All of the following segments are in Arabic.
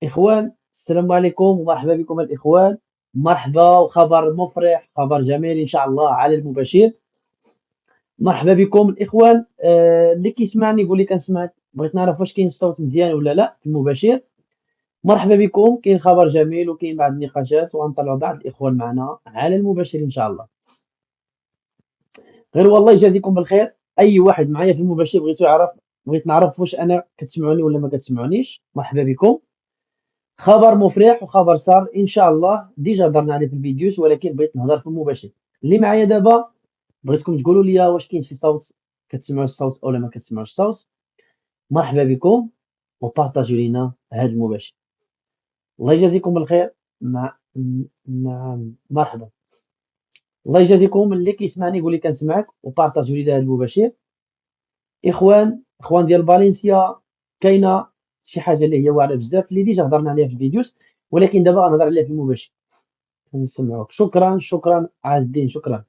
إخوان، السلام عليكم ومرحبا بكم الإخوان. مرحبا، وخبر مفرح، خبر جميل إن شاء الله على المباشر. مرحبا بكم الإخوان. اللي كيسمعني يقول لي كنسمعك، بغيت نعرف واش كاين الصوت مزيان ولا لا في المباشر. مرحبا بكم، كاين خبر جميل وكاين بعض النقاشات وغنطلعوا بعض الإخوان معنا على المباشر إن شاء الله. غير والله يجازيكم بالخير، أي واحد معايا في المباشر بغيت نعرف واش أنا كتسمعوني ولا ما كتسمعونيش. مرحبا بكم. خبر مفرح وخبر سار ان شاء الله، ديجا هضرنا عليه في الفيديوز ولكن بغيت نهضر في المباشر اللي معايا دابا. بغيتكم تقولوا لي واش كاين شي صوت، كتسمعوا الصوت او ما كتسمعوش الصوت. مرحبا بكم وبارطاجيو لينا هذا المباشر. الله يجازيكم بالخير. نعم مرحبا. الله يجازيكم، اللي كيسمعني يقول لي كنسمعك وبارطاجيو لي هذا المباشر. اخوان ديال فالنسيا، كاينه شي حاجه اللي هي واعره بزاف اللي ديجا هضرنا عليها في الفيديوز، ولكن دابا غنهضر عليها في المباشر. نسمعوك. شكرا شكرا عز الدين، شكرا.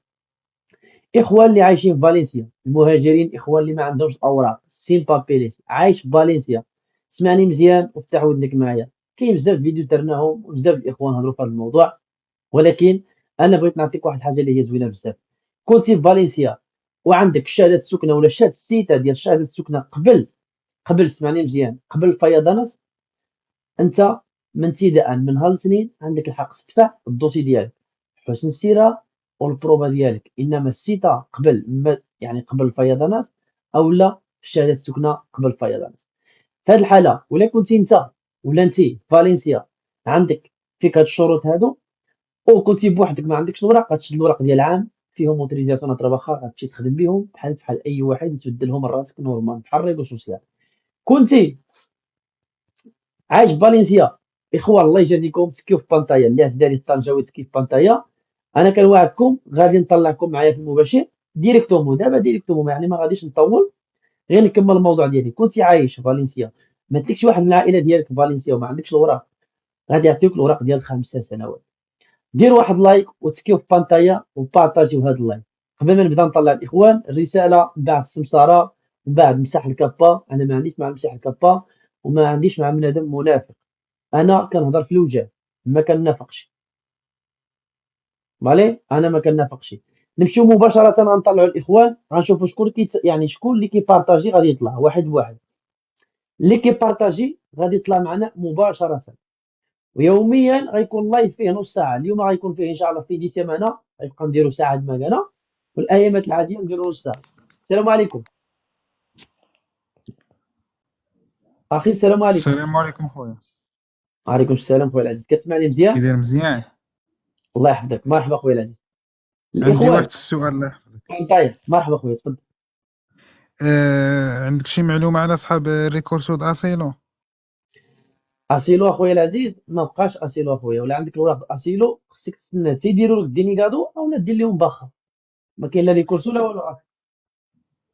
اخوان اللي عايشين في فالنسيا، المهاجرين، اخوان اللي ما عندهمش الاوراق، سين بابيليس، عايش في فالنسيا، اسمعني مزيان وفتح ودنك معايا. كاين بزاف فيديو درناهم وبزاف الاخوان هضروا في هذا الموضوع، ولكن انا بغيت نعطيك واحد الحاجه اللي هي زوينه بزاف. كنتي في فالنسيا وعندك شهاده السكنه ولا شهاده السيتا ديال شهاده السكنه قبل اسمعني مزيان، قبل الفيضانات، انت من ابتداء من هالسنين عندك الحق تدفع الدوسي ديالك، حسن السيره والبروفا ديالك. انما السيتا قبل يعني قبل الفيضانات، او لا شهاده السكنه قبل الفيضانات. في هذه الحاله ولا كنتي انت ولا انت فالنسيا عندك فيك هاد الشروط هادو، او كنتي بوحدك ما عندكش الوراق، غتشد الوراق ديال عام فيهم اوتوريزاسيون ترافاخا، غتمشي تخدم بهم بحال اي واحد وتبدلهم من راسك نورمال بحال ريغو سوسيال. كنتي عايش في فالنسيا، اخوان الله يجازيكم، تسكيو في بانطايا اللي داري الطنجاوي، تسكيو في بانطايا. انا كنوعدكم غادي نطلعكم معايا في المباشر ديريكتومون، دابا ديريكتومون يعني ما غاديش نطول، غير نكمل الموضوع ديالي. كنتي عايش في فالنسيا، ما تلكش واحد من العائله ديالك في فالنسيا وما عندكش الوراق، غادي يعطيوك الوراق ديال 5 سنوات. دير واحد لايك وتسكيو في بانطايا وبارطاجيو هذا اللايك. قبل ما نبدا نطلع الاخوان الرساله من بعد السمساره، من بعد مسح الكابا. انا ما عنديش مع مسح الكابا وما عنديش مع بنادم منافق، انا كنهضر في الوجه، ما كنافقش. فالي انا ما كنافقش. نمشيو مباشره غنطلعوا الاخوان، غنشوفوا شكون يعني شكون اللي كيبارطاجي غادي يطلع واحد بواحد. اللي كيبارطاجي غادي يطلع معنا مباشره، ويوميا غيكون لايف فيه نص ساعه. اليوم غيكون فيه ان شاء الله في دي سيمانه غيبقى نديرو ساعه دماغنا، والايامات العاديه نديرو نص ساعه. السلام عليكم اخي، السلام عليكم. السلام عليكم خويا. وعليكم السلام خويا العزيز، كتسمعني كي مزيان؟ داير مزيان؟ الله يحفظك، مرحبا خويا العزيز. عندي واحد الاخوان السؤال الله يحفظك. طيب، مرحبا خويا، تفضل. عندك شي معلومة على صحاب ريكورسو د اسيلو؟ اسيلو اخويا العزيز ما بقاش اسيلو اخويا، ولا عندك الوراق اسيلو خصك تستنى تيديروا لك دينيكادو او لا دير لهم باخا، ما كاين لا ريكورس ولا والو آخر.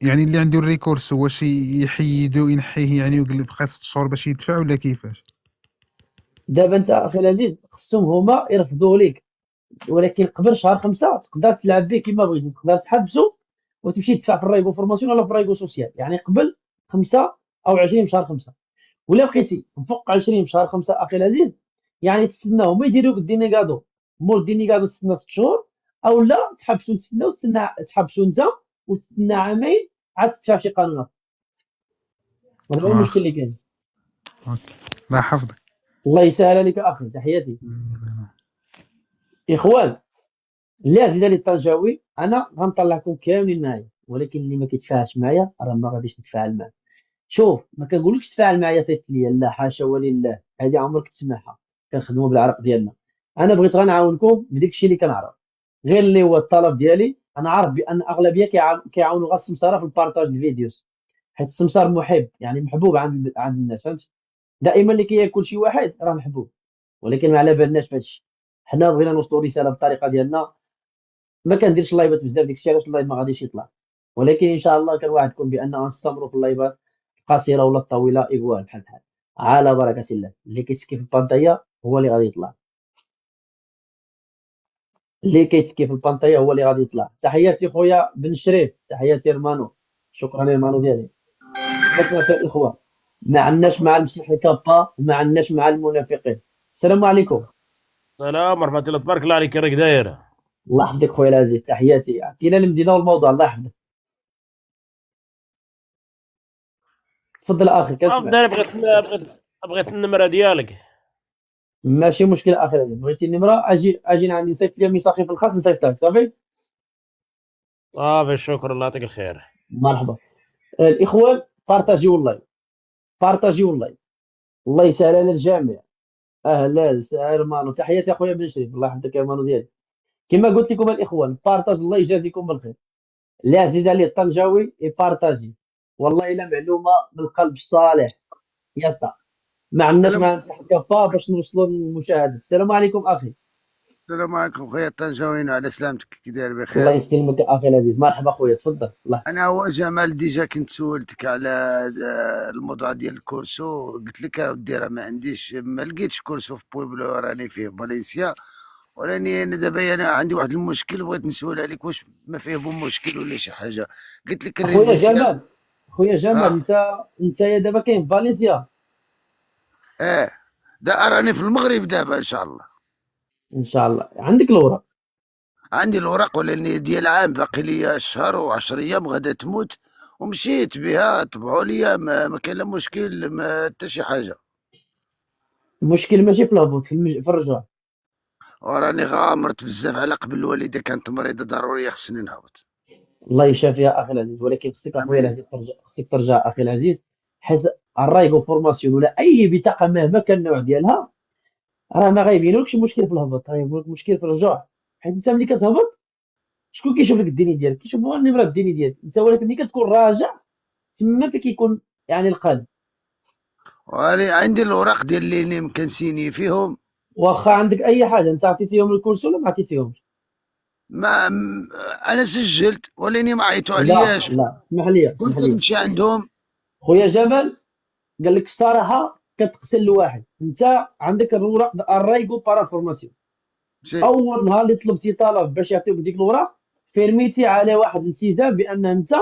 يعني اللي عنده الريكورسو واش يحيدو ينحيه يعني ويقول بقى 6 شهور باش يدفع ولا كيفاش؟ دابا انت اخي العزيز خصهم هما يرفضوا لك، ولكن قبل شهر 5 تقدر تلعب به كما بغيتي، تقدر تحبسه وتمشي تدفع في الرايغو فورماسيون ولا في الرايغو سوسيال، يعني قبل 5 او 20 في شهر 5. ولا بقيتي فوق 20 في شهر 5 اخي العزيز، يعني تستنى هما يديروا لك الدينيكادو، مور الدينيكادو تستنى 6 شهور، او لا تحبسوا تستنى وتستنى تحبسوا انت وتستنى عامين عاد تدفع شي قانون اخر. هذا هو المشكل واخ. اللي كاين. اوكي. الله يحفظك. الله يسهل عليك اخي، تحياتي. اخوان اللي عزيز علي الطنجاوي، انا غنطلعكم كاملين معايا، ولكن اللي ما كيتفاعلش معايا راه ما غاديش نتفاعل معاه. شوف، ما كنقولكش تفاعل معايا صيفط ليا، لا حاشا ولله، هذه عمرك تسمعها. كنخدموا بالعرق ديالنا. انا بغيت غير نعاونكم بديك الشيء اللي كنعرف، غير اللي هو الطلب ديالي. انا عارف بان اغلبيه كيعاونوا غير السمساره في البارطاج الفيديوز، حيت السمسار محب، يعني محبوب عند الناس، فهمت؟ دائما اللي كياكل شي واحد راه محبوب، ولكن ما على بالناش بهادشي. حنا بغينا نوصلوا رساله بالطريقه ديالنا. ما كنديرش اللايفات بزاف، داكشي علاش اللايف ما غاديش يطلع، ولكن ان شاء الله كنوعدكم بان غنستمروا في اللايفات القصيره ولا الطويله ايكوال بحال بحال، على بركه الله. اللي كيتسكي في البانطيه هو اللي غادي يطلع. اللي كيتكي في البانطيه هو اللي غادي يطلع. تحياتي خويا بن شريف، تحياتي المانو، شكرا يا المانو ديالي. بغيت نعطي الاخوان، ما عندناش مع المسيح الكابا وما عندناش مع المنافقين. السلام عليكم. سلام ورحمة الله، تبارك الله عليك، راك داير؟ الله يحفظك خويا العزيز، تحياتي، عطينا المدينه والموضوع، الله يحفظك. تفضل اخي كنسمع. افضل، بغيت النمرة ديالك. ماشي مشكل اخي العزيز، بغيتي النمره اجي عندي نصيفط لي ميساجي في الخاص نصيفط لك صافي. صافي، شكرا، الله يعطيك الخير. مرحبا. الاخوان بارطاجيو والله، بارطاجيو والله، الله يسهل على الجميع. اهلا وسهلا مانو، تحياتي اخويا بن شريف، الله يحفظك يا مانو ديالي. كما قلت لكم الاخوان، بارطاج، الله يجازيكم بالخير. اللي عزيز عليه الطنجاوي يبارطاجي، والله الا معلومه من القلب الصالح. يسطا، ما عندناش السلام مع مساحه كفا باش نوصلوا للمشاهده. السلام عليكم اخي. السلام عليكم خويا الطنجاويين، على سلامتك، كي داير؟ الله بخير. يسلمك اخي العزيز، مرحبا خويا، تفضل الله. انا هو جمال، ديجا كنت سولتك على الموضوع ديال الكورسو، قلت لك اودي راه ما لقيتش كورسو في بويبلو راني فيه فالنسيا، وراني انا دابا انا عندي واحد المشكل، بغيت نسول عليك واش ما فيه بو مشكل ولا شي حاجه. قلت لك اخويا الريزيسيا. جمال، خويا جمال، اه. انت يا دابا كاين في فالنسيا؟ اه. دا راني في المغرب دابا ان شاء الله. ان شاء الله عندك الورق. عندي الورق، ولاني ديال عام باقي لي شهر و10 ايام غادا تموت، ومشيت بها طبعوا لي، ما كان لا مشكل، ما حتى شي حاجه. المشكل ماشي في الهبوط، في الرجوع. وراني غامرت بزاف على قبل، الوالده كانت مريضه ضروري خصني نهبط. الله يشافيها اخي العزيز، ولكن خصك اخويا امين. العزيز ترجع، خصك ترجع اخي العزيز. حيت الرايغو فورماسيون ولا اي بطاقه مهما كان النوع ديالها، راه ما غايبينولكش مشكل في الهبوط، غايبينولك مشكل في الرجوع. حيت انت ملي كتهبط، شكون كيشوف لك الديني ديالك؟ كيشوف هو النمره الديني ديالك انت، ولكن ملي كتكون راجع تما فين كيكون يعني القلب. وراني عندي الاوراق ديال اللي مكنسيني فيهم. واخا عندك اي حاجه، انت عطيتيهم الكورس ولا ما عطيتيهمش؟ ما انا سجلت ولاني ما عيطوا لا علياش. لا، اسمح لي اسمح كنت لي. نمشي عندهم. خويا جمال، قال لك الصراحه كتقتل الواحد. انت عندك الوراق الرايغو بارا فورماسيون، سي. اول نهار اللي طلبتي طلب باش يعطيوك ديك الوراق، فيرميتي على واحد الالتزام بان انت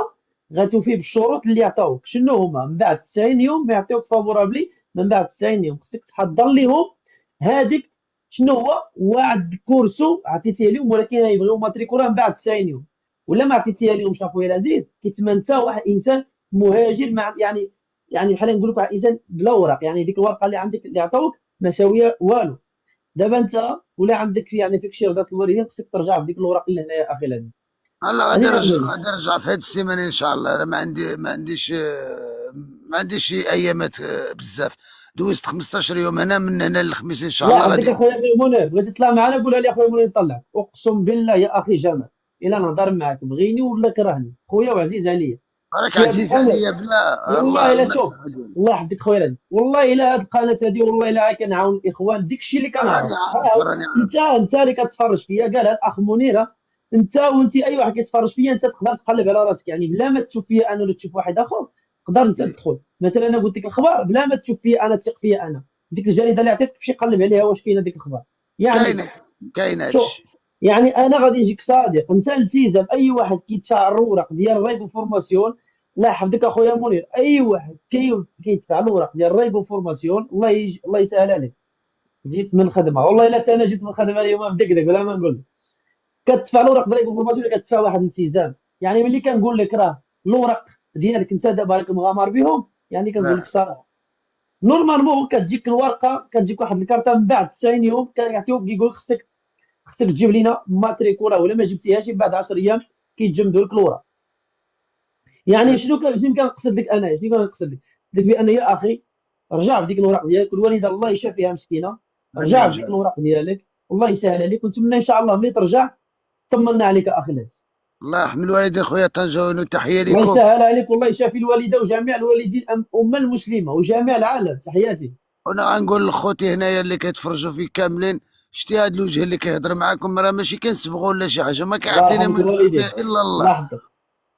غتوفي بالشروط اللي عطاوك. شنو هما؟ من بعد 90 يوم ما يعطيوك فافورابلي، من بعد 90 يوم خصك تحضر لهم هذيك. شنو هو؟ واحد كورسو عطيتيه لهم، ولكن يبغيو ماتريكولا من بعد 90 يوم. ولا ما عطيتيها لهمش اخويا العزيز، كيتما انت واحد انسان مهاجر، مع يعني بحال نقول لك واحد انسان بلا ورق، يعني ديك الورقه اللي عندك اللي عطاوك ما ساويه والو. دابا انت ولا عندك يعني فيك شي رضا الوالدين، خصك ترجع بديك الوراق اللي هنايا اخي العزيز. هلا هذه غادي نرجع، القضيه. غادي نرجع في هاد السيمانه ان شاء الله. انا ما عنديش شي ايامات بزاف. دوزت 15 يوم هنا، من هنا للخميس ان شاء لا الله عندك غادي. اخويا غير منير، بغيتي تطلع معنا قولها لي اخويا منير نطلعك، اقسم بالله يا اخي جمال، الا نهضر معك بغيني ولا كرهني، خويا وعزيز عليا. راك سي عزيز انا عليا بلا الله، والله الا الله شوف، يسمع ديالك. الله يحفظك خويا العزيز، والله الا هاد القناه هادي والله الا كنعاون الاخوان، ديك الشيء اللي راني كنعرف. عارف، راني انت عارف. انت اللي كتفرج فيا، قالها الاخ منيره. انت وانت اي واحد كيتفرج فيا، انت تقدر تقلب على راسك، يعني بلا ما تشوف فيا انا ولا تشوف واحد اخر، تقدر انت إيه. تدخل. مثلا انا قلت لك الخبر بلا ما تشوف فيا انا، تثق فيا انا، ديك الجريده اللي عطيتك تمشي قلب عليها واش كاينه ديك الخبر. يعني كاين كاين شوف، هادشي. يعني انا غادي نجيك صادق، انت التزم اي واحد كيدفع الورق ديال الريبو فورماسيون. الله يحفظك اخويا منير، اي واحد كيدفع الورق ديال الريبو فورماسيون، الله يسهل عليك. جيت من الخدمه والله الا انا جيت من الخدمه اليوم مدقدق ولا ما نقول لك. كتدفع الورق ديال الفورماسيون، كتدفع واحد الالتزام. يعني ملي كنقول لك راه الورق ديالك انت دابا راك مغامر بهم، يعني كنقول لك لا. الصراحه. نورمالمون كتجيك الورقه، كتجيك واحد الكارته من بعد 90 يوم كيعطيوك، كيقول لك خصك تجيب لنا ماتريكولا، ولا ما جبتيهاش من بعد 10 ايام كيتجمدوا لك الوراق. يعني شنو كنقصد لك انا، شنو كنقصد لك؟ قلت لك بان يا اخي رجع بديك الوراق ديالك، والوالده الله يشافيها مسكينه، رجع امين. بديك الوراق ديالك، والله يسهل عليك، ونتمنى ان شاء الله ملي ترجع طمنا عليك اخي العزيز. الله يحمي الوالدين خويا طنجاوي، وتحيه الله لكم. يسهل عليك، والله يشافي الوالده وجميع الوالدين، الامه المسلمه وجميع العالم، تحياتي. وانا غنقول لخوتي هنايا اللي كيتفرجوا فيك كاملين، شتي هاد الوجه اللي كيهضر معاكم راه ماشي كنصبغوا ولا شي حاجه، ما الله كيعطيني يرحم من الوالدين، يرضي الا الله الله. يحفظك.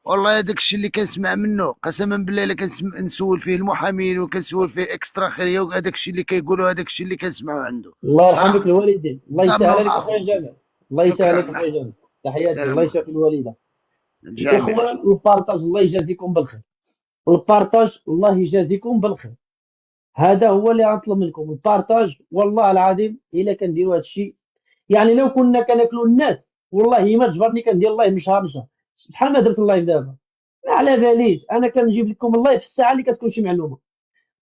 والله هذاك الشيء اللي كنسمع منه قسما بالله، الا نسول فيه المحامين وكنسول فيه اكسترا خيريه، وهذاك الشيء اللي كيقولوا هذاك الشيء اللي كنسمعوا عنده الله يرحمك صراحه. الوالدين، الله يسهل ضامنوا عليك معاهم. اخويا جمال. الله يسهلك شكرا اخويا جامد. تحياتي، الله سلام يشافي الوالده. الجميع. الاخوان البارطاج الله يجازيكم بالخير، البارطاج الله يجازيكم بالخير. هذا هو اللي غنطلب منكم، البارطاج. والله العظيم الا كنديروا هذا الشيء، يعني لو كنا كناكلوا الناس والله ما جبرني كندير اللايف من شهر لشهر. شحال ما درت اللايف دابا ما على باليش، انا كنجيب لكم اللايف في الساعه اللي كتكون شي معلومه.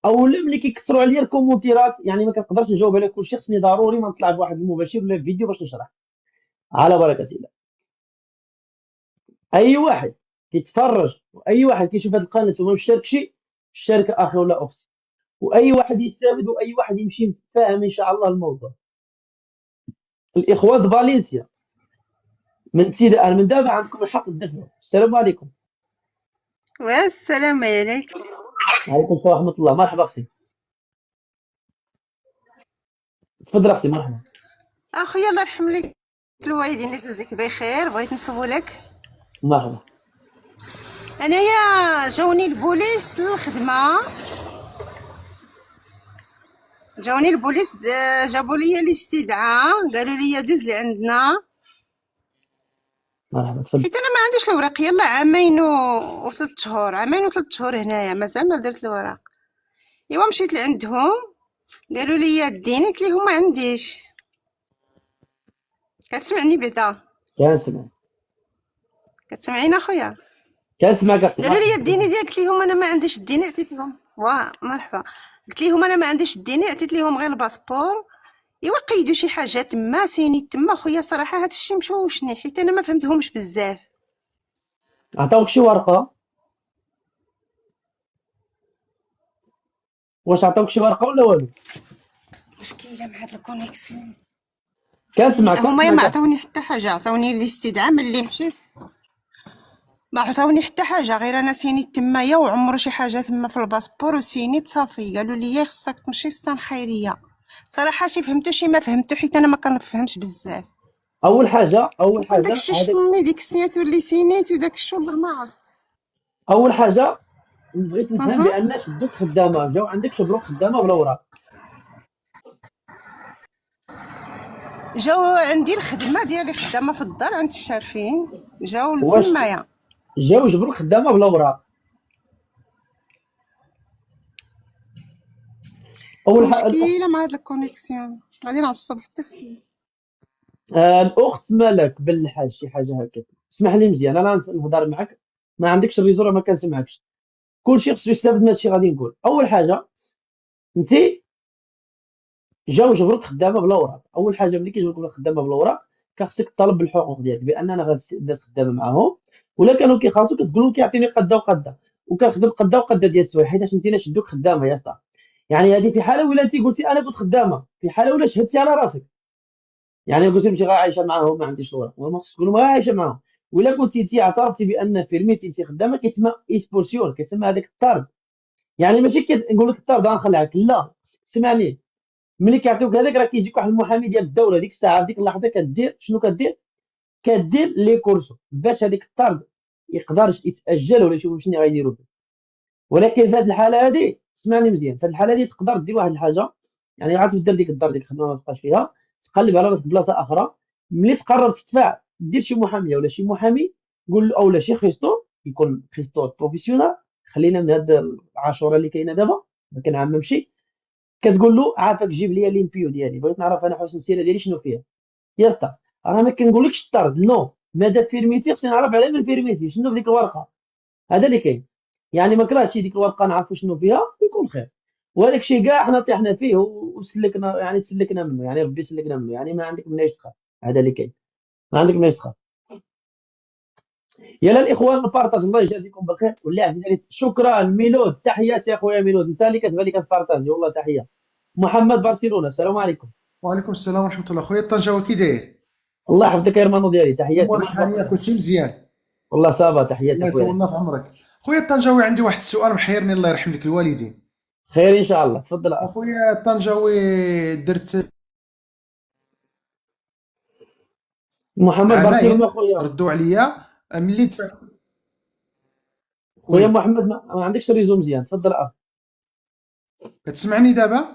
اولا ملي كيكثروا عليا الكومونتيرات يعني ما كنقدرش نجاوب على كل شيء، خصني ضروري ما نطلع بواحد المباشر ولا في فيديو باش نشرح. على بركه الله. اي واحد كيتفرج واي واحد كيشوف هذه القناه وما مشاركش، شارك اخي ولا اختي، واي واحد يستافد واي واحد يمشي فاهم ان شاء الله الموضوع. الاخوان فالنسيا من الان من دابا عندكم الحق تدافعوا. السلام عليكم. والسلام عليكم. وعليكم السلام ورحمه الله. مرحبا اختي، تفضل اختي مرحبا. اخويا الله يرحم لك الوالدين اللي تزيك بخير، بغيت نسولك. مرحبا. انايا جاوني البوليس للخدمه، جاوني البوليس جابوا لي الاستدعاء، قالوا لي دوز لعندنا، مرحبا تفضل. حيت انا ما عنديش الوراق. يلا عامين وثلاث شهور، عامين وثلاث شهور هنايا مازال ما درت الوراق. ايوا مشيت لعندهم قالوا لي ديني، قلت لهم ما عنديش. كتسمعني بعدا؟ كنسمع كتسمعيني اخويا؟ كنسمعك اختي. قالوا لي مرحبا. الديني ديالك، قلت لهم انا ما عنديش الديني، عطيتهم. واه مرحبا. قلت لهم انا ما عنديش الديني، عطيت لهم غير الباسبور. ايوا قيدوا شي حاجه تما، سيني تما. خويا صراحه هذا الشيء مشوشني، حيت انا ما فهمتهمش بزاف. عطاوك شي ورقه؟ واش عطاوك شي ورقه ولا والو؟ مشكله مع هاد الكونيكسيون. كنسمعك هما ما كنسمعك. عطاوني حتى حاجه، عطاوني الاستدعاء ملي مشيت، ما عطاوني حتى حاجه، غير انا سينيت تمايا وعمرو شي حاجه تما في الباسبور وسينيت صافي. قالوا لي خصك تمشي سطان خيريه. صراحه شي فهمتو شي ما فهمتو، حيت انا ما كنفهمش بزاف. اول حاجه وكان داكشي شنو ديك السنيات اللي سينيت وداك الشيء والله ما عرفت. اول حاجه بغيت نفهم بان شدوك خدامه، جاو عندك شبروك خدامه بلا وراق. جاو عندي الخدمه ديالي، خدامه في الدار عند الشارفين، جاو واش لتمايا. جاو جبروك خدامه بلا وراق؟ اول حاجه مشكله مع هاد الكونيكسيون، غادي نعصب حتى السيد. الاخت مالك بالحاج شي حاجه هكا. اسمح لي مزيان انا نهضر معك، ما عندكش الريزو راه ما كنسمعكش. كلشي خصو يستافد من هادشي غادي نقول. اول حاجه انت جاو جبروك خدامه بلا وراق. اول حاجه ملي كيجبروك خدامه بلا وراق كخصك تطالب بالحقوق ديالك، بان انا غاد الناس خدامه معاهم ولا كانوا كيخلصوك تقول لهم كيعطيني قده وقده وكنخدم قده وقده ديال السوايع، حيت انت شدوك خدامه يا صاحبي. يعني هذه في حاله ولا انت قلتي انا كنت خدامه، في حاله ولا شهدتي على راسك. يعني قلتي ماشي غير عايشه معاهم ما عنديش الوراق، وما خصك تقول غير عايشه معاهم. ولا كنتي انت اعترفتي بان فيرميتي انت خدامه كيتم اكسبولسيون، كيتم هذاك الطرد. يعني ماشي كنقول لك الطرد غنخلعك، لا سمعني. ملي كيعطيوك هذاك راه كيجيك واحد المحامي ديال الدوله ديك الساعه في ديك اللحظه كدير شنو كدير؟ كدير لي كورسو باش هذيك الطرد يقدر يتاجل ولا يشوفوا شنو غيديروا فيه. ولكن في هذه الحاله هذه اسمعني مزيان، في هذه الحاله هذه تقدر دير واحد الحاجه، يعني عاد تبدل ديك الدار ديك الخدمه ما تبقاش فيها، تقلب على راسك بلاصه اخرى. ملي تقرر تدفع دير شي محاميه ولا شي محامي، قول له اولا شي خيستو يكون خيستو بروفيسيونال. خلينا من هاد العاشوره اللي كاينه دابا ما كنعممش. كتقول له عافاك جيب لي ليمبيو ديالي، بغيت نعرف انا حسن السيره ديالي شنو فيها. يا اسطى انا ما كنقولكش الطرد نو، ماذا فيرميتي خصني نعرف على من فيرميتي شنو في ديك الورقه. هذا اللي كاين. يعني ما كرهتش ديك الورقه نعرفوا شنو فيها يكون خير. وهذاك الشيء كاع حنا طيحنا فيه وسلكنا، يعني تسلكنا منه، يعني ربي سلكنا منه، يعني ما عندك مناش تخاف. هذا اللي كاين، ما عندك مناش تخاف. يلا الاخوان البارطاج الله يجازيكم بخير. واللي عزيز عليك شكرا. ميلود تحياتي يا خويا ميلود، انت اللي كتبان لي كتبارطاجي والله تحيه. محمد برشلونه السلام عليكم. وعليكم السلام ورحمة الله. خويا الطنجاوي كي داير؟ الله يحفظك يا رمانو ديالي، تحياتي. امور الحالية كلشي مزيان؟ والله صافا تحياتي الله اخويا. يطولنا في عمرك. خويا الطنجاوي عندي واحد السؤال محيرني، الله يرحم لك الوالدين. خير ان شاء الله تفضل. اخويا الطنجاوي درت محمد برشلونه عامين خويا. ردوا عليا ملي دفعت. خويا وي محمد ما عندكش ريزو مزيان، تفضل كتسمعني دابا؟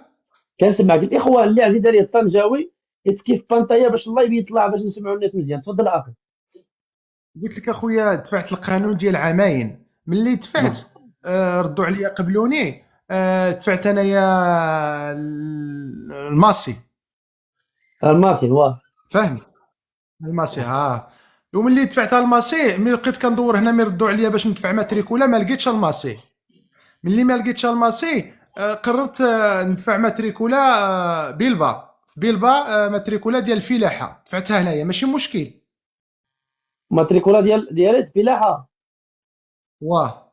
كنسمعك. الاخوان اللي عزيز عليه الطنجاوي كيف بانتايا باش اللايف يطلع باش نسمعوا الناس مزيان. تفضل اخي. قلت لك اخويا دفعت القانون ديال عامين، ملي دفعت ردوا عليا قبلوني، دفعت انايا الماسي، الماسين واه فاهمي الماسي وملي دفعت الماسي ملي لقيت كندور هنا مي ردوا عليا باش ندفع ماتريكولا ما لقيتش الماسي. ملي ما لقيتش الماسي قررت ندفع ماتريكولا بيلبا، في بيلبا ماتريكولا ديال الفلاحه دفعتها هنايا ماشي مشكل. ماتريكولا ديال الفلاحه. واه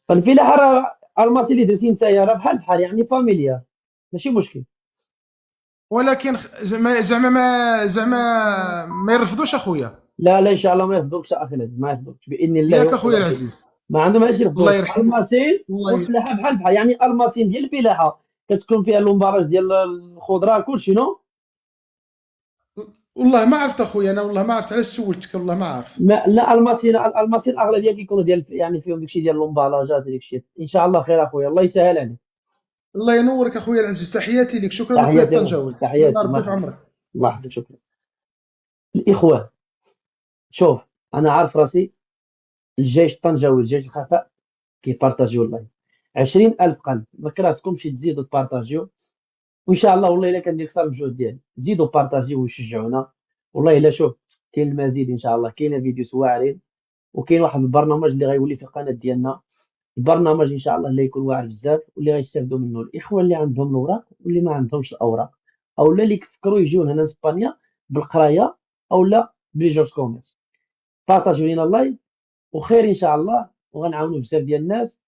فالفلاحه راه الماسي اللي درتي نتايا راه بحال يعني فاميليا ماشي مشكل. ولكن زعما ما يرفضوش اخويا. لا ان شاء الله ما يفضلكش اخي العزيز، ما يفضلكش باذن الله. ياك اخويا العزيز، ما عندهم ماشي الله يرفضوك. يرحمك. الماسين والفلاحه بحال يعني الماسين ديال الفلاحه كتكون فيها لومباراج ديال الخضره كلشي نو. والله ما عرفت اخويا، انا والله ما عرفت، علاش سولتك والله ما عارف. لا الماسين الاغلبيه كيكونوا ديال يعني فيهم داكشي ديال لومبالاجات داكشي. ان شاء الله خير اخويا، الله يسهل عليك. الله ينورك اخويا العزيز، تحياتي لك، شكرا اخويا الطنجاوي، تحياتي الله يربي في عمرك. الله يحفظك. شكرا. الاخوان شوف انا عارف راسي الجيش الطنجاوي الجيش الخفاء كيبارطاجيو اللايف 20,000 قلب. ما كرهتكمش تزيدوا تبارطاجيو، وان شاء الله والله الا كندير صار الجهد ديالي زيدوا بارطاجيو وشجعونا. والله الا شوف كاين المزيد ان شاء الله، كاين فيديوز واعرين وكاين واحد البرنامج اللي غيولي في القناه ديالنا. البرنامج ان شاء الله اللي يكون واعر بزاف واللي غيستافدوا منه الاخوه اللي عندهم الاوراق واللي ما عندهمش الاوراق، او اللي كيفكروا يجيو هنا لاسبانيا بالقرايه او لا بلي جوج كوميرس. بارطاجيو لينا اللايف وخير ان شاء الله، وغنعاونوا بزاف ديال الناس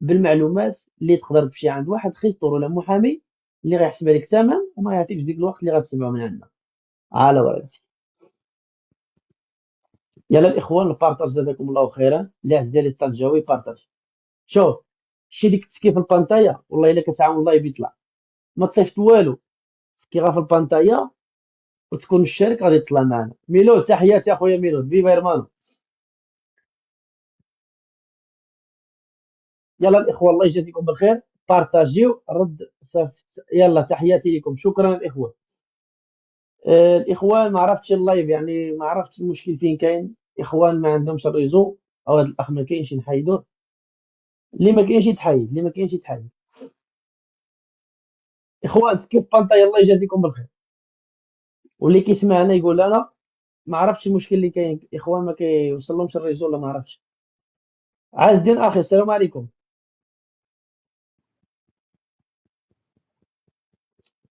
بالمعلومات اللي تقدر تمشي عند واحد خيسطور ولا محامي اللي غيحسب عليك الثمن وما يعطيكش ديك الوقت اللي غتسمعوا من عندنا. على ورقتي. يلا الاخوان البارطاج جزاكم الله خيرا. اللي عز ديالي الطنجاوي بارطاج. شوف شي ديك التسكي في البانطايا والله الا كتعاون اللايف يطلع. ما تصيفط والو تسكي غير في البانطايا وتكون الشارك غادي تطلع معنا. ميلود تحياتي اخويا ميلود، فيفا هيرمانو. يلا الاخوه الله يجازيكم بالخير، بارطاجيو رد يلا تحياتي لكم، شكرا الاخوه. الاخوان ما عرفتش اللايف يعني ما عرفتش المشكل فين كاين. اخوان ما عندهمش الريزو او هذا الاخ ما كاينش نحيدوه. اللي ما كاينش يتحيد، اللي ما كاينش يتحيد. اخوان كيف بانطاي الله يجازيكم بالخير. واللي كيسمعنا يقول انا ما عرفتش المشكل اللي كاين. اخوان ما كيوصلهمش الريزو ولا ما عرفتش. عز الدين اخي السلام عليكم.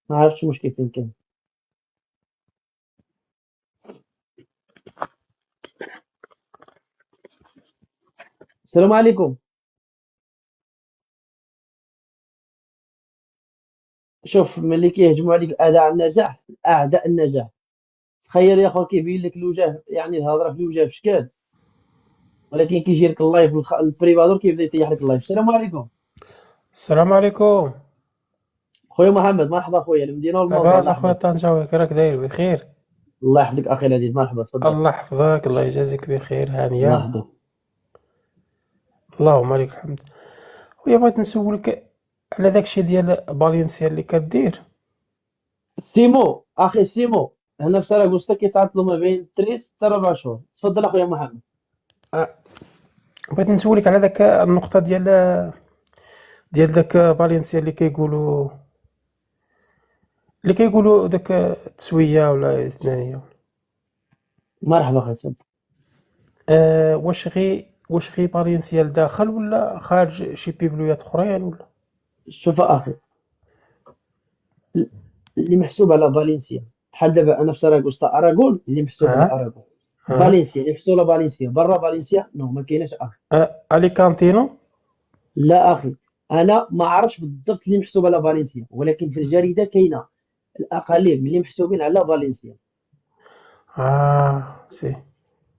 ما عرفتش المشكل فين كاين. السلام عليكم. شوف ملي كيهجموا عليك الاعداء النجاح، اعداء النجاح، تخيل يا اخو كيبين لك الوجه يعني الهضره في الوجه في شكال، ولكن كيجي لك اللايف البريفادور كيبدا يطيح لك اللايف. السلام عليكم. السلام عليكم خويا محمد مرحبا خويا المدينه والموضوع. لاباس اخويا طنجاوي، كي راك داير؟ بخير الله يحفظك اخي العزيز، مرحبا تفضل. الله يحفظك، الله يجازيك بخير، الله هانيه، يحفظك. اللهم لك الحمد. ويا بغيت نسولك على داكشي ديال فالنسيا اللي كدير. سيمو اخي سيمو هنا في سراغوستا كيتعطلوا ما بين 3 حتى 4 شهور. تفضل اخويا محمد. بغيت نسولك على داك النقطه ديال داك فالنسيا اللي كيقولوا داك التسويه ولا الثنانيه. مرحبا اخي تفضل. واش غي فالنسيا لداخل ولا خارج شي بيبلويات اخرين ولا؟ شوف اخي اللي محسوب على فالنسيا بحال دابا انا في سراغوستا اراغون اللي محسوب على اراغون. فالنسيا اللي محسوب على فالنسيا برا فالنسيا نو ما كايناش اخي. اليكانتينو لا اخي انا ما عرفتش بالضبط اللي محسوب على فالنسيا، ولكن في الجريده كاينه الاقاليم اللي محسوبين على فالنسيا. سي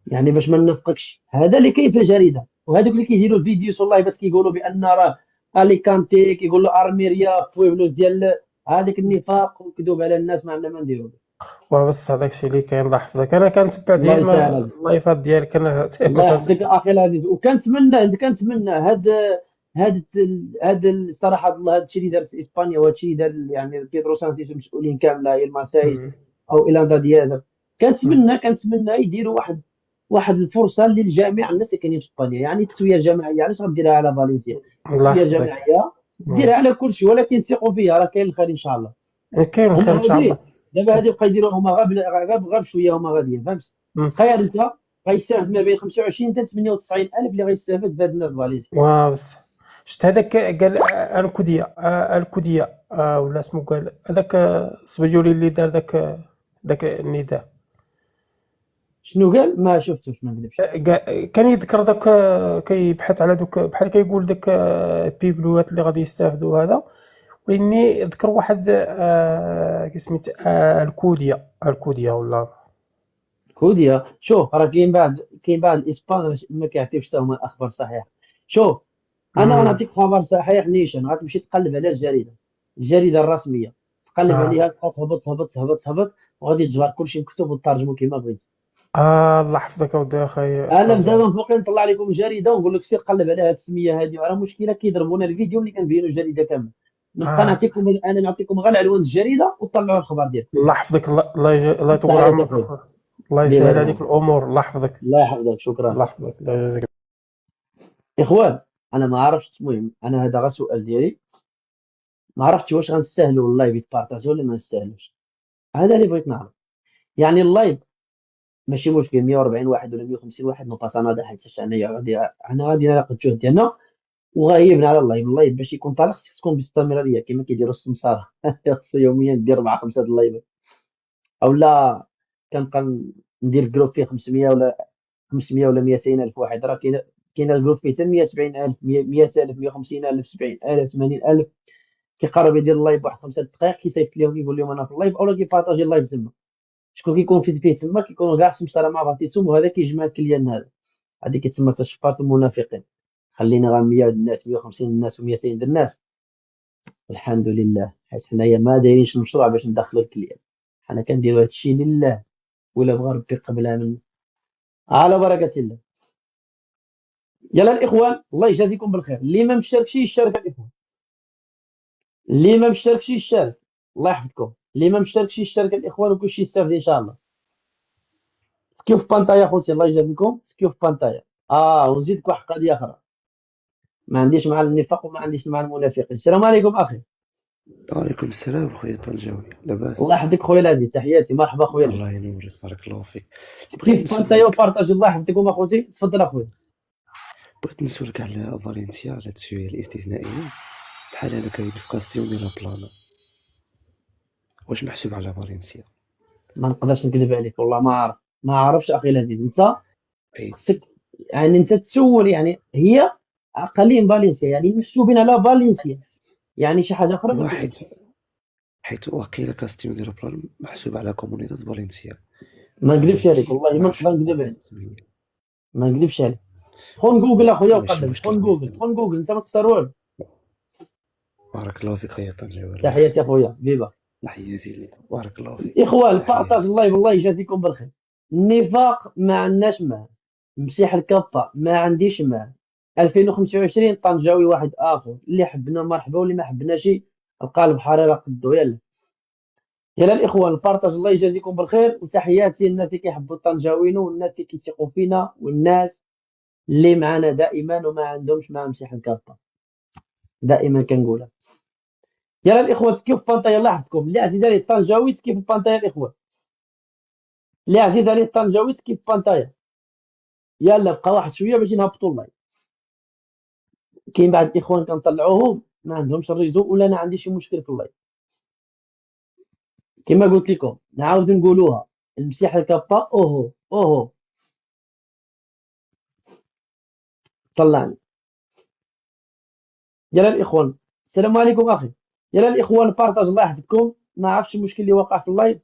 يعني باش ما ننافقكش هذا اللي كاين في الجريده، وهذوك اللي كيديروا الفيديوز والله بس كيقولوا بان راه اليكانتي كيقولوا ارميريا بويبلوس ديال هذاك النفاق وكذوب على الناس. ما عندنا ما نديروا. وبس هذاك الشيء اللي كاين الله يحفظك. انا كنتبع ديما اللايفات ديالك، انا الله يحفظك اخي العزيز، وكنتمنى هاد هاد الصراحه الله، هاد الشيء اللي دارت اسبانيا وهاد الشيء اللي دار يعني بيدرو سانسيس المسؤولين كامله، هي المسايس مم. او ايلاندا ديازر، مم. كنتمنى يديروا واحد الفرصه للجميع الناس اللي كاينين في اسبانيا، يعني تسويه جماعيه. علاش غديرها على فالنسيا؟ الله تسويه يحفظك. جماعيه ديرها على كل شيء، ولكن ثقوا فيها، راه كاين الخير ان شاء الله. كاين هما الخير ان شاء الله. هادي دابا هادي بقى يديروا هما غير بشويه، هما غاديين، فهمت؟ مم. تخيل انت غيستافد ما بين 25 حتى 98 الف اللي غيستافد بهاد الناس فالنسيا. بس شفت هذاك قال الكوديا، الكوديا ولا اسمه قال هذاك الصبيولي اللي دار ذاك النداء. شنو قال؟ ما شفتوش، ما نكذبش. كان يذكر ذاك، كيبحث على دوك بحال كيقول ذاك البيبلوات اللي غادي يستافدوا هذا، واني ذكر واحد كسميت الكوديا ولا. كوديا، شوف راه كاين بعض الاسبان ما كيعطيوش حتى هما الاخبار الصحيحه. شوف انا مم. غنعطيك خبر صحيح نيشان، غتمشي تقلب على الجريده الرسميه، تقلب عليها، تبقى تهبط تهبط تهبط تهبط، وغادي تجبر كلشي مكتوب وترجمو كيما بغيتي. الله يحفظك اودي اخي انا الترجمة. دابا من فوق نطلع لكم جريده ونقول لك سير قلب على هذه السميه هذه، راه مشكله كيضربونا الفيديو اللي كنبينوا الجريده كامله. نبقى آه نعطيكم غير عنوان الجريده وطلعوا الخبر ديالكم. الله يحفظك، الله يطول تحياتي عمرك اخويا. اخويا. الله ديما يسهل عليك معنا. الامور، الله يحفظك. الله يحفظك، شكرا. الله يحفظك، الله يجازيك. اخوان انا ما عرفتش، المهم انا هذا غير سؤال ديالي، ما عرفتش واش غنستاهلوا اللايف يتبارطاجيو ولا ما نستاهلوش. هذا اللي بغيت نعرف. يعني اللايف ماشي مشكل 140 واحد ولا 150 واحد، نو باس انا حيت انا غادي ناخذ الجهد ديالنا وغيبنا على اللايف باش يكون طالع. خصك تكون باستمراريه كما كيديروا السمساره خصو يوميا دير 4 5 اللايف، او لا كنبقى ندير جروب فيه 500 ولا 200 الف واحد. راه كاين الجروب فيه حتى 170 الف، 100 الف، 150 الف، 70 الف، 80 الف. كيقرب يدير اللايف واحد 5 دقائق كيصيفط لهم يقول لهم انا في اللايف، اولا كيبارطاجي اللايف تما. شكون كيكون فيه تما؟ كيكونوا كاع السمساره مع بعضياتهم، وهذا كيجمع الكليان هذا. هذه كتسمى تشفيرات المنافقين. خلينا غير 100 الناس، 150 الناس، و200 الناس. الحمد لله، حيت حنايا ما دايرينش مشروع باش ندخلوا الكليان، حنا كنديروا هذا الشيء لله، ولا بغى ربي قبلها منا على بركه الله. يلا الاخوان الله يجازيكم بالخير. اللي ما مشاركش يشارك الاخوان، اللي ما مشاركش يشارك، الله يحفظكم. اللي ما مشاركش يشارك الاخوان، وكلشي يستافد ان شاء الله. سكيو في بانتايا خوتي، الله يجازيكم. سكيو في بانتايا. ونزيدك واحد قضيه اخرى، ما عنديش مع النفاق وما عنديش مع المنافقين. السلام عليكم اخي. وعليكم السلام خويا طنجاوي، لاباس؟ الله يحفظك خويا العزيز، تحياتي، مرحبا خويا. الله ينورك، بارك الله فيك. كيف بغيت بانتايا نسولك وبارطاجي، الله يحفظكم اخوتي. تفضل اخويا. بغيت نسولك على فالنسيا، على التسوية الاستثنائية. بحال انا كاين في كاستيون ديال بلانا، واش محسوب على فالنسيا؟ ما نقدرش نكذب عليك والله، ما عارفش اخي العزيز. انت حيت خصك يعني انت تسول، يعني هي اقليم فالنسيا، يعني محسوبين على فالنسيا، يعني شي حاجه اخرى ما كاينش. حيت واقيلا كاستيون ديال بلانا محسوب على كومونيتات فالنسيا. ما هذا نكذبش عليك اللي والله، ما ما عرفتش نقدر نكذب عليك، التسمية. ما نكذبش عليك. دخل جوجل اخويا ماشي وقلب، مشكل دخل خويا جوجل، طنجاوي. دخل جوجل، انت ما تخسر والو. بارك الله فيك خويا طنجاوي، الله تحياتي يحفظك. اخويا فيبا. تحياتي ليك، بارك الله فيك. الاخوان بارطاج تحياتي. اللايف، الله يجازيكم بالخير. النفاق ما عندناش معاه، مسيح الكفه ما عنديش معاه. 2025 طنجاوي واحد اخر، اللي حبنا مرحبا، واللي ما حبناش القالب حريره قدو. يلا الاخوان البارطاج، الله يجازيكم بالخير، وتحياتي للناس اللي كيحبوا الطنجاويين، والناس اللي كيثقوا فينا، والناس اللي معنا دائما وما عندهمش مع مسيح الكفه، دائما كنقولها. يلا الاخوان سكيو في بانطايا، الله يحفظكم. اللي عزيز عليه الطنجاوي سكيو في بانطايا الاخوان، اللي عزيز عليه الطنجاوي سكيو في بانطايا. يلا بقى واحد شويه باش نهبطوا اللايف. كاين بعض الاخوان كنطلعوهم ما عندهمش الريزو، ولا انا عندي شي مشكل في اللايف. كما قلت لكم نعاود نقولوها، المسيح الكابا اوهو طلعني. يلا الاخوان السلام عليكم اخي. يلا الاخوان بارطاج، الله يحفظكم. ما عرفتش المشكل اللي وقع في اللايف،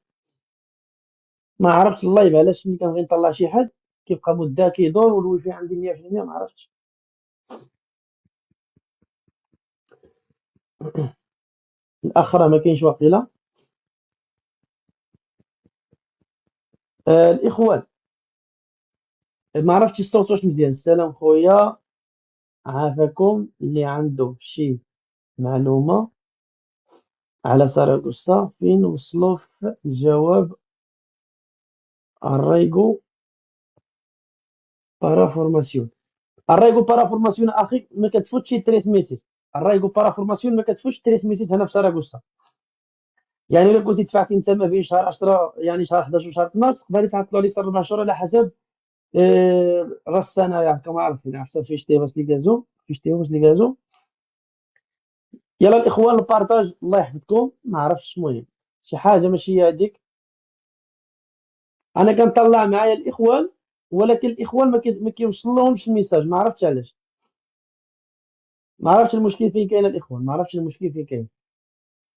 ما عرفتش اللايف علاش ملي كنبغي نطلع شي حد كيبقى مده كيدور والويفي عندي 100%، ما عرفتش. الاخر ما كاينش واقيلا. الاخوان ما عرفتش الصوت واش مزيان. السلام خويا عافاكم اللي عنده شي معلومة على ساراغوسا فين وصلوا في الجواب الرايغو بارافورماسيون. الرايغو بارافورماسيون اخي ما كتفوتش تريس ميسيس. الرايغو بارافورماسيون ما كتفوتش تريس ميسيس هنا في ساراغوسا. يعني الا كنتي دفعتي انت ما بين شهر 10 يعني شهر 11 وشهر 12 تقدري تعطلوا لي 4 شهور على حسب راس السنه. يعني كما عرفتي على حسب فيش تيباس لي كازو فيش تيباس لي كازو. يلا الاخوان البارطاج الله يحفظكم. ما عرفتش المهم شي حاجه ماشي هي هذيك. انا كنطلع معايا الاخوان ولكن الاخوان ما كيوصل لهمش الميساج. ما عرفتش علاش. ما عرفتش المشكل فين كاين الاخوان. ما عرفتش المشكل فين كاين.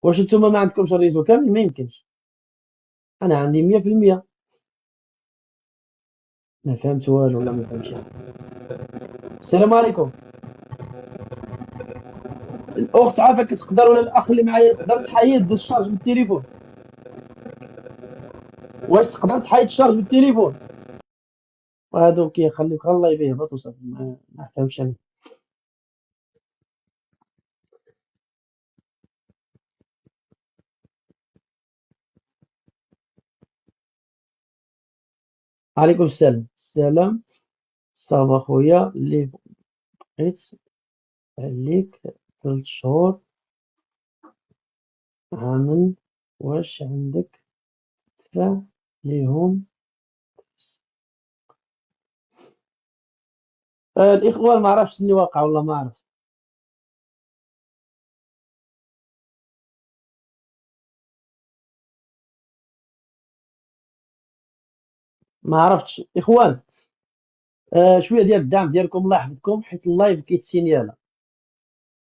واش نتوما ما عندكمش الريزو كامل؟ ما يمكنش. انا عندي 100%. ما فهمت والو ولا ما فهمتش. السلام عليكم. الاخت عافاك تقدر ولا الاخ اللي معايا تقدر تحيد الشارج بالتليفون؟ واش تقدر تحيد الشارج بالتليفون؟ وهادو كيخليوك الله يبيهبط وصافي. ما فهمتش انا. عليكم السلام. السلام صافا خويا اللي بغيت عليك 3 شهور عامل واش عندك تدفع ليهم؟ الاخوان ما عرفتش اللي واقع والله ما عرفت. ما عرفتش اخوان. شويه ديال الدعم ديالكم الله يحفظكم حيت اللايف كيتسينيالا.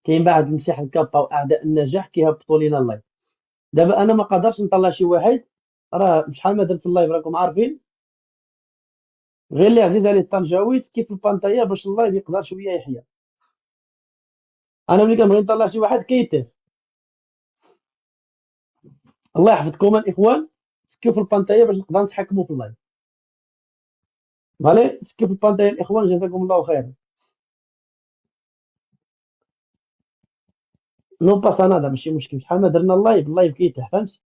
كاين بعض المسيح الكابا واعداء النجاح كيهبطوا لينا اللايف. دابا انا ما قدرش نطلع شي واحد. راه شحال ما درت اللايف راكم عارفين. غير اللي عزيز عليه الطنجاويت كيف البانطايا باش اللايف يقدر شويه يحيا. انا ملي كنبغي نطلع شي واحد كيتير. الله يحفظكم الاخوان. سكيو في البانطايا باش نقدر نتحكموا في اللايف. فالي سكيو في البانطايا الاخوان جزاكم الله خيرا. نو باس انا ماشي مشكل. شحال ما درنا اللايف كيتيح فهمتي.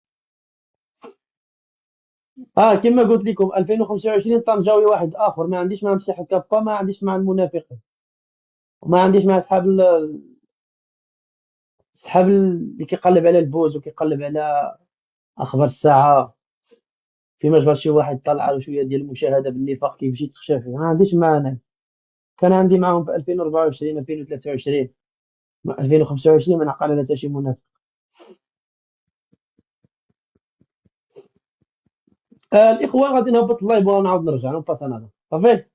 كما قلت لكم 2025 طنجاوي واحد اخر. ما عنديش مع مسيح الكابا ما عنديش مع المنافقين وما عنديش مع صحاب اللي كيقلب على البوز وكيقلب على اخبار الساعه. فيما جبر شي واحد طلع له شويه ديال المشاهده بالنفاق كيمشي يتخشى فيه. ما عنديش مع انا. كان عندي معاهم في 2024 2023 2025 ما نعقل على حتى شي منافق. الاخوان غادي نهبط اللايف ونعاود نرجع نباس انا صافي.